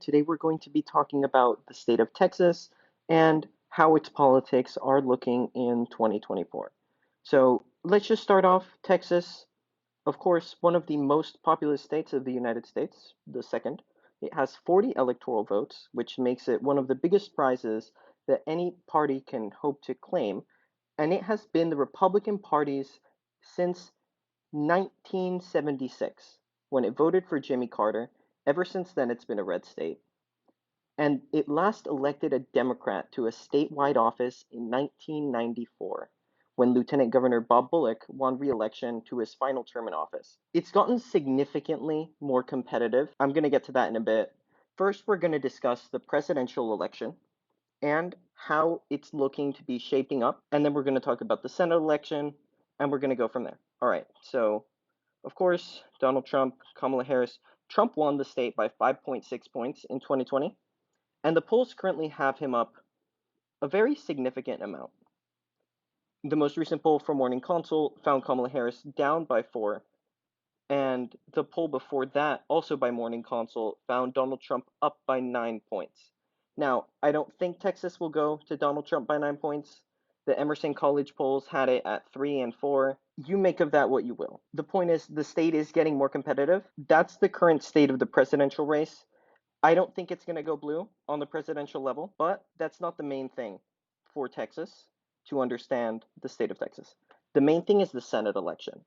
Today we're going to be talking about the state of Texas and how its politics are looking in 2024. So let's just start off. Texas, of course, one of the most populous states of the United States, the second. It has 40 electoral votes, which makes it one of the biggest prizes that any party can hope to claim. And it has been the Republican Party's since 1976, when it voted for Jimmy Carter. Ever since then, it's been a red state. And it last elected a Democrat to a statewide office in 1994, when Lieutenant Governor Bob Bullock won re-election to his final term in office. It's gotten significantly more competitive. I'm going to get to that in a bit. First, we're going to discuss the presidential election and how it's looking to be shaping up. And then we're going to talk about the Senate election, and we're going to go from there. All right, so of course, Donald Trump, Kamala Harris. Trump won the state by 5.6 points in 2020, and the polls currently have him up a very significant amount. The most recent poll for Morning Consult found Kamala Harris down by 4, and the poll before that, also by Morning Consult, found Donald Trump up by 9 points. Now, I don't think Texas will go to Donald Trump by 9 points. The Emerson College polls had it at 3 and 4. You make of that what you will. The point is, the state is getting more competitive. That's the current state of the presidential race. I don't think it's going to go blue on the presidential level, but that's not the main thing for Texas to understand the state of Texas. The main thing is the Senate election.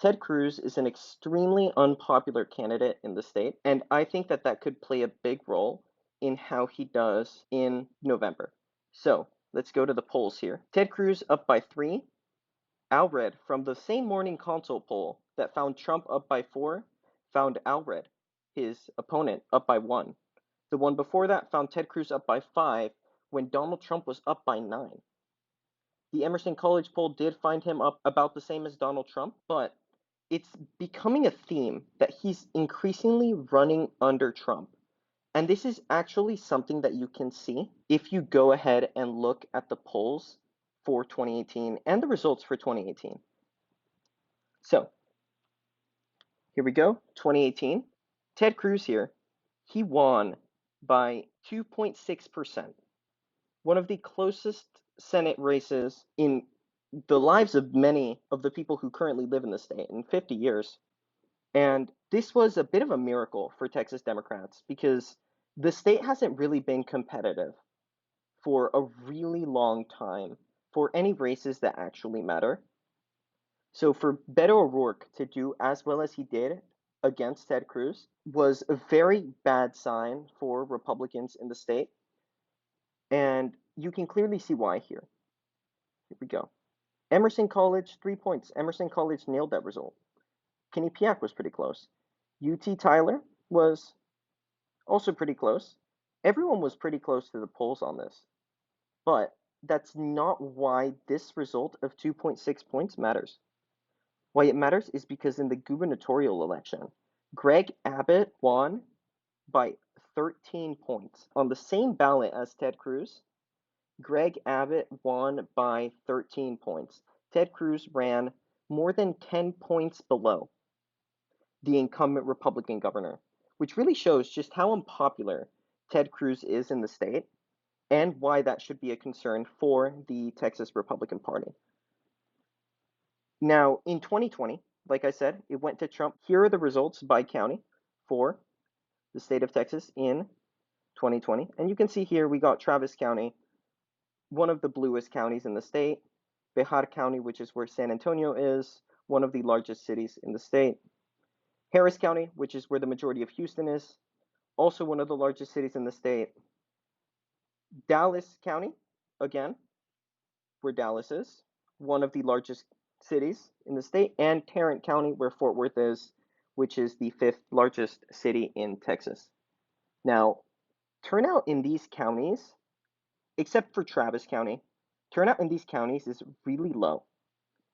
Ted Cruz is an extremely unpopular candidate in the state, and I think that that could play a big role in how he does in November. So let's go to the polls here. Ted Cruz up by 3. Alred from the same Morning Consult poll that found Trump up by 4 found Alred, his opponent, up by 1. The one before that found Ted Cruz up by 5 when Donald Trump was up by 9. The Emerson College poll did find him up about the same as Donald Trump, but it's becoming a theme that he's increasingly running under Trump. And this is actually something that you can see if you go ahead and look at the polls for 2018 and the results for 2018. So here we go, 2018. Ted Cruz here, he won by 2.6%, one of the closest Senate races in the lives of many of the people who currently live in the state in 50 years. And this was a bit of a miracle for Texas Democrats because the state hasn't really been competitive for a really long time for any races that actually matter. So for Beto O'Rourke to do as well as he did against Ted Cruz was a very bad sign for Republicans in the state. And you can clearly see why here. Here we go. Emerson College, 3 points. Emerson College nailed that result. Quinnipiac was pretty close. UT Tyler was also pretty close. Everyone was pretty close to the polls on this. But that's not why this result of 2.6 points matters. Why it matters is because in the gubernatorial election, Greg Abbott won by 13 points. On the same ballot as Ted Cruz, Greg Abbott won by 13 points. Ted Cruz ran more than 10 points below the incumbent Republican governor, which really shows just how unpopular Ted Cruz is in the state and why that should be a concern for the Texas Republican Party. Now, in 2020, like I said, it went to Trump. Here are the results by county for the state of Texas in 2020. And you can see here we got Travis County, one of the bluest counties in the state. Bejar County, which is where San Antonio is, one of the largest cities in the state. Harris County, which is where the majority of Houston is, also one of the largest cities in the state. Dallas County, again, where Dallas is, one of the largest cities in the state, and Tarrant County, where Fort Worth is, which is the 5th largest city in Texas. Now, turnout in these counties, except for Travis County, turnout in these counties is really low.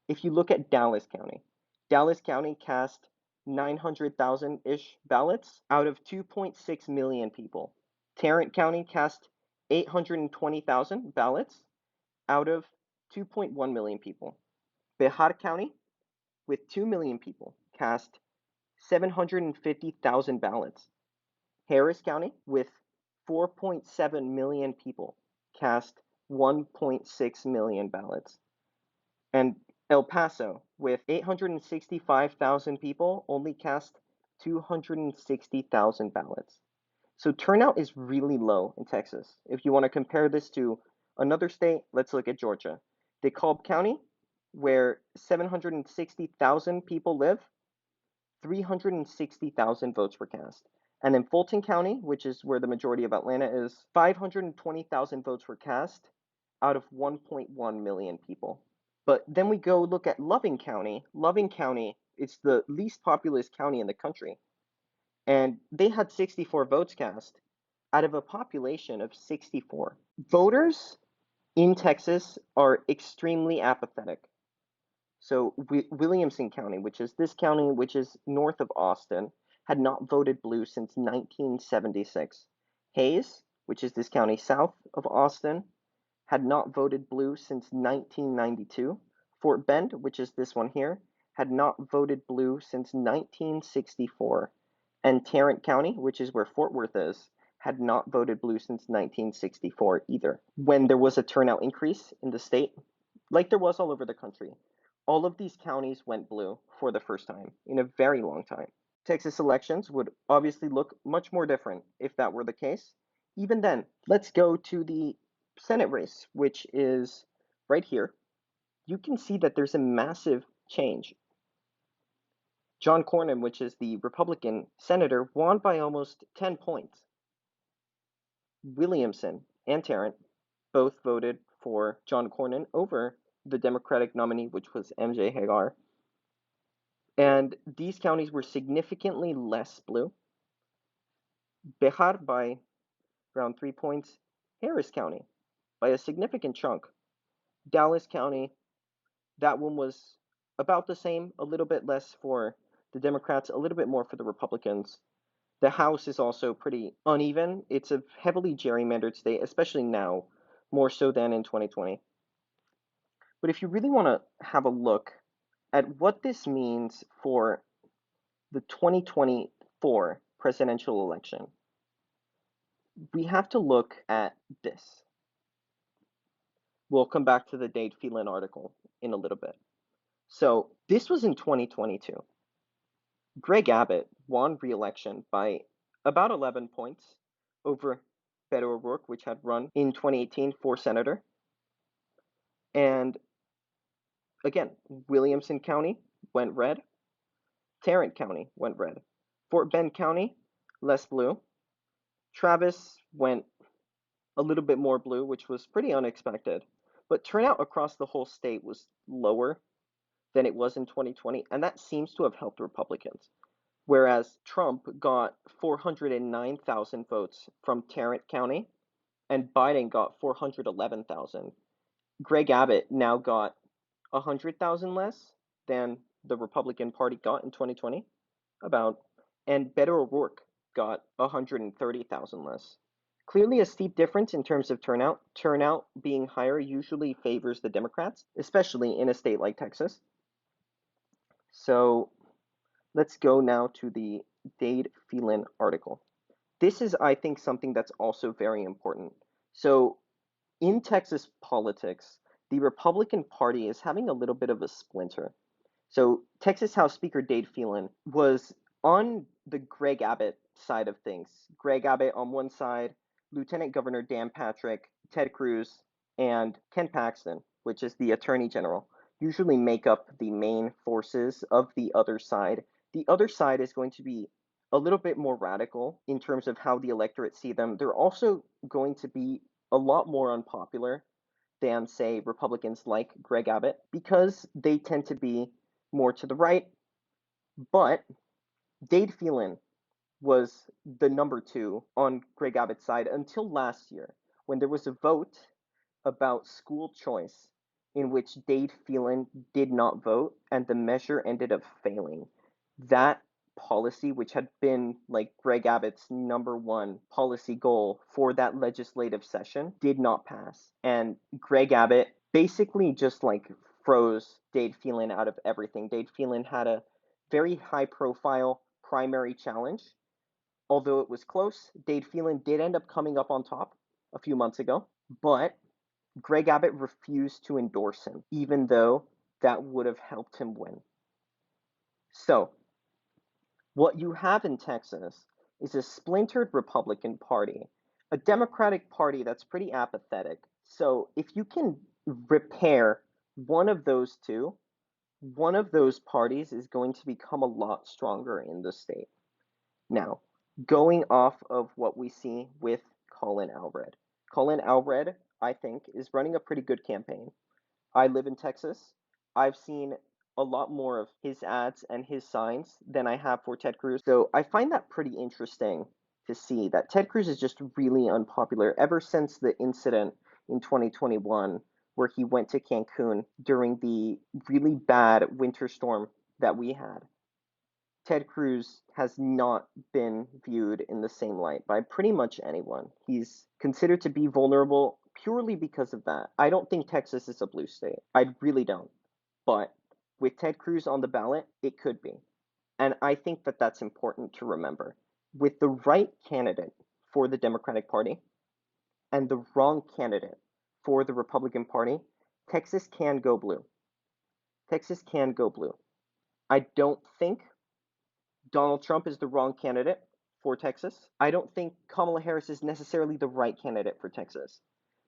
If you look at Dallas County cast 900,000-ish ballots out of 2.6 million people. Tarrant County cast 820,000 ballots out of 2.1 million people. Bejar County, with 2 million people, cast 750,000 ballots Harris County, with 4.7 million people, cast 1.6 million ballots. And El Paso, with 865,000 people, only cast 260,000 ballots. So turnout is really low in Texas. If you want to compare this to another state, let's look at Georgia. DeKalb County, where 760,000 people live, 360,000 votes were cast. And in Fulton County, which is where the majority of Atlanta is, 520,000 votes were cast out of 1.1 million people. But then we go look at Loving County. Loving County is the least populous county in the country, and they had 64 votes cast out of a population of 64. Voters in Texas are extremely apathetic. So Williamson County, which is this county, which is north of Austin, had not voted blue since 1976. Hays, which is this county south of Austin, had not voted blue since 1992. Fort Bend, which is this one here, had not voted blue since 1964. And Tarrant County, which is where Fort Worth is, had not voted blue since 1964 either. When there was a turnout increase in the state, like there was all over the country, all of these counties went blue for the first time in a very long time. Texas elections would obviously look much more different if that were the case. Even then, let's go to the Senate race, which is right here. You can see that there's a massive change. John Cornyn, which is the Republican senator, won by almost 10 points. Williamson and Tarrant both voted for John Cornyn over the Democratic nominee, which was MJ Hagar. And these counties were significantly less blue. Bejar by around 3 points. Harris County by a significant chunk. Dallas County, that one was about the same, a little bit less for the Democrats, a little bit more for the Republicans. The House is also pretty uneven. It's a heavily gerrymandered state, especially now, more so than in 2020. But if you really want to have a look at what this means for the 2024 presidential election, we have to look at this. We'll come back to the Dade Phelan article in a little bit. So this was in 2022. Greg Abbott won re-election by about 11 points over Beto O'Rourke, which had run in 2018 for senator. And again, Williamson County went red. Tarrant County went red. Fort Bend County, less blue. Travis went a little bit more blue, which was pretty unexpected. But turnout across the whole state was lower than it was in 2020, and that seems to have helped Republicans. Whereas Trump got 409,000 votes from Tarrant County, and Biden got 411,000. Greg Abbott now got 100,000 less than the Republican Party got in 2020, and Beto O'Rourke got 130,000 less. Clearly a steep difference in terms of turnout. Turnout being higher usually favors the Democrats, especially in a state like Texas. So let's go now to the Dade Phelan article. This is, I think, something that's also very important. So in Texas politics, the Republican Party is having a little bit of a splinter. So Texas House Speaker Dade Phelan was on the Greg Abbott side of things. Greg Abbott on one side, Lieutenant Governor Dan Patrick, Ted Cruz, and Ken Paxton, which is the Attorney General, usually make up the main forces of the other side. The other side is going to be a little bit more radical in terms of how the electorate see them. They're also going to be a lot more unpopular than, say, Republicans like Greg Abbott, because they tend to be more to the right. But Dade Phelan was the number 2 on Greg Abbott's side until last year, when there was a vote about school choice in which Dade Phelan did not vote, and the measure ended up failing. That policy, which had been like Greg Abbott's number 1 policy goal for that legislative session, did not pass. And Greg Abbott basically just like froze Dade Phelan out of everything. Dade Phelan had a very high profile primary challenge, Although it was close, Dade Phelan did end up coming up on top a few months ago, but Greg Abbott refused to endorse him, even though that would have helped him win. So, what you have in Texas is a splintered Republican Party, a Democratic Party that's pretty apathetic. So, if you can repair one of those two, one of those parties is going to become a lot stronger in the state. Now, going off of what we see with Colin Allred. Colin Allred, I think, is running a pretty good campaign. I live in Texas. I've seen a lot more of his ads and his signs than I have for Ted Cruz. So I find that pretty interesting to see that Ted Cruz is just really unpopular ever since the incident in 2021 where he went to Cancun during the really bad winter storm that we had. Ted Cruz has not been viewed in the same light by pretty much anyone. He's considered to be vulnerable purely because of that. I don't think Texas is a blue state. I really don't. But with Ted Cruz on the ballot, it could be. And I think that that's important to remember. With the right candidate for the Democratic Party and the wrong candidate for the Republican Party, Texas can go blue. Texas can go blue. I don't think Donald Trump is the wrong candidate for Texas. I don't think Kamala Harris is necessarily the right candidate for Texas.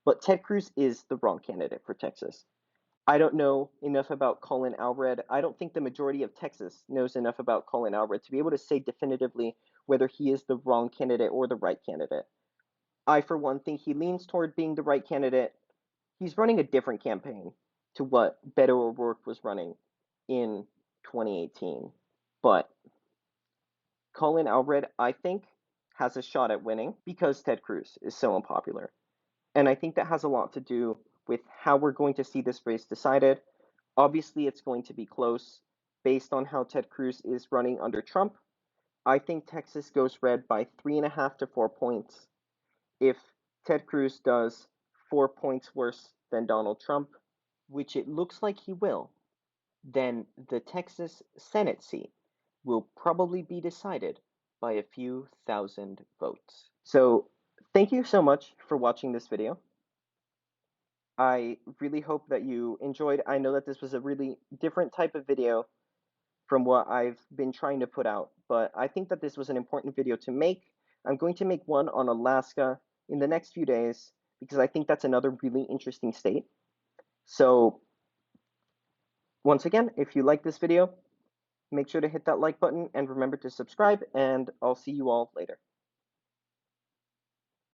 But Ted Cruz is the wrong candidate for Texas. I don't know enough about Colin Allred. I don't think the majority of Texas knows enough about Colin Allred to be able to say definitively whether he is the wrong candidate or the right candidate. I, for one, think he leans toward being the right candidate. He's running a different campaign to what Beto O'Rourke was running in 2018. But Colin Allred, I think, has a shot at winning because Ted Cruz is so unpopular. And I think that has a lot to do with how we're going to see this race decided. Obviously, it's going to be close based on how Ted Cruz is running under Trump. I think Texas goes red by 3.5 to 4 points. If Ted Cruz does 4 points worse than Donald Trump, which it looks like he will, then the Texas Senate seat will probably be decided by a few thousand votes. So, thank you so much for watching this video. I really hope that you enjoyed. I know that this was a really different type of video from what I've been trying to put out, but I think that this was an important video to make. I'm going to make one on Alaska in the next few days because I think that's another really interesting state. So, once again, if you like this video, make sure to hit that like button and remember to subscribe, and I'll see you all later.